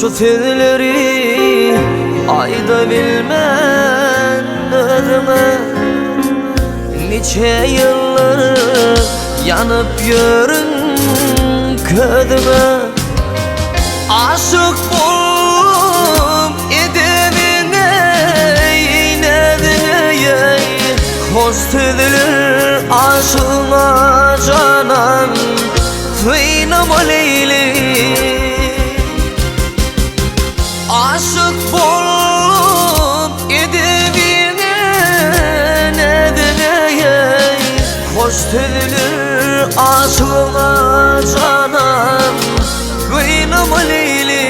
Şu sözleri ayda bilmen özüme. Nice yıllar yanıp yörün közüme. Aşık bulup edemine inedeye. Hoş sözler aşığıma canan kıynama Leyli. Aşık bulup edemine nedeye. Hoş sözler aşığıma canan kıynama Leyli.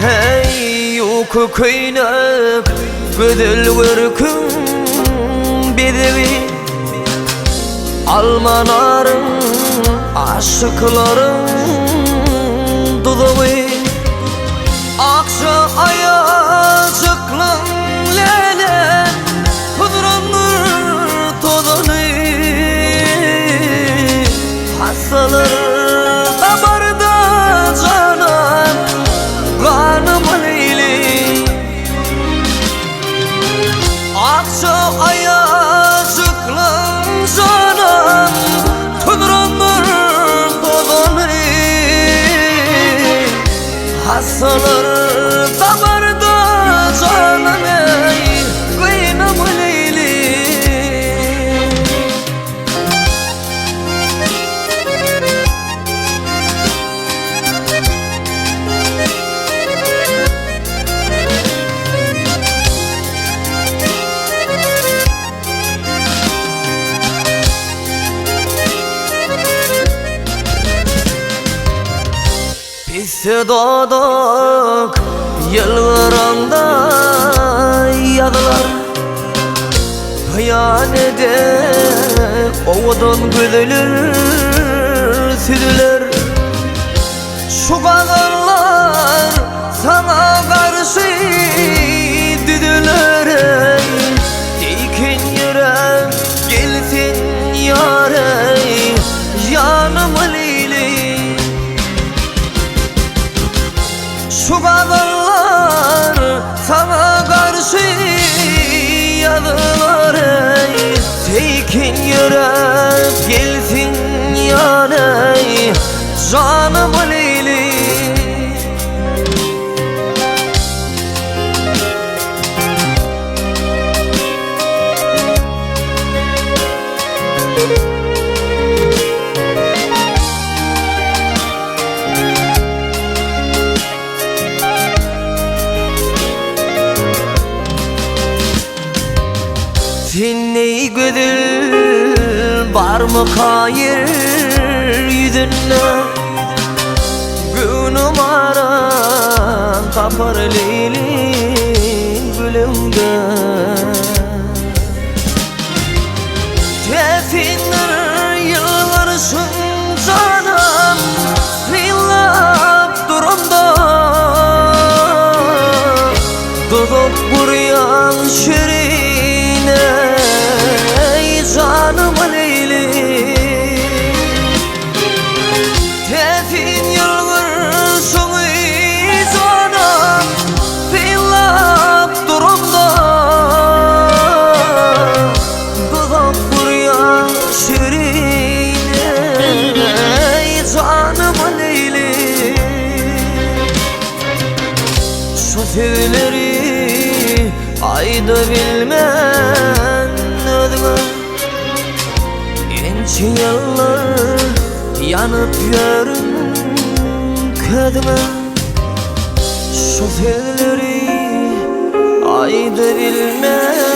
Hey uyku kıynap güdül görkün bidevi. Almanarın aşıkların dudavi. Akça ayacıklın lele kudranır todani. Hastalar damarda canan kanıma Leyli. Akça ayacıklın canan kudranır todani. Hastalar damarda canan ey kıynama Leyli. Biz doğduk yıllarında yadılar. Hıyanede oğudun güdülür südüler. Şu kadınlar sana karşı düdüler. Dikin yürek gelsin yâre yanıma Leyli. Şu kadınlar sana karşı yadılar. Tekin yürek gelsin yâre canıma Leyli. Seni güdül var mı hayır yüzüne. Günüm aran kapar Leyli gülümde. Tefinler yıllarışın canım zillap durumda. Tutup buraya şirine canıma Leyli. Tefin yılgırsın canım zillap durumda. Tutup buraya şirine canıma Leyli. Şu sözleri ayda bilmen özüme. Genç yıllar yanıp yörün közüme. Şu sözleri ayda bilmen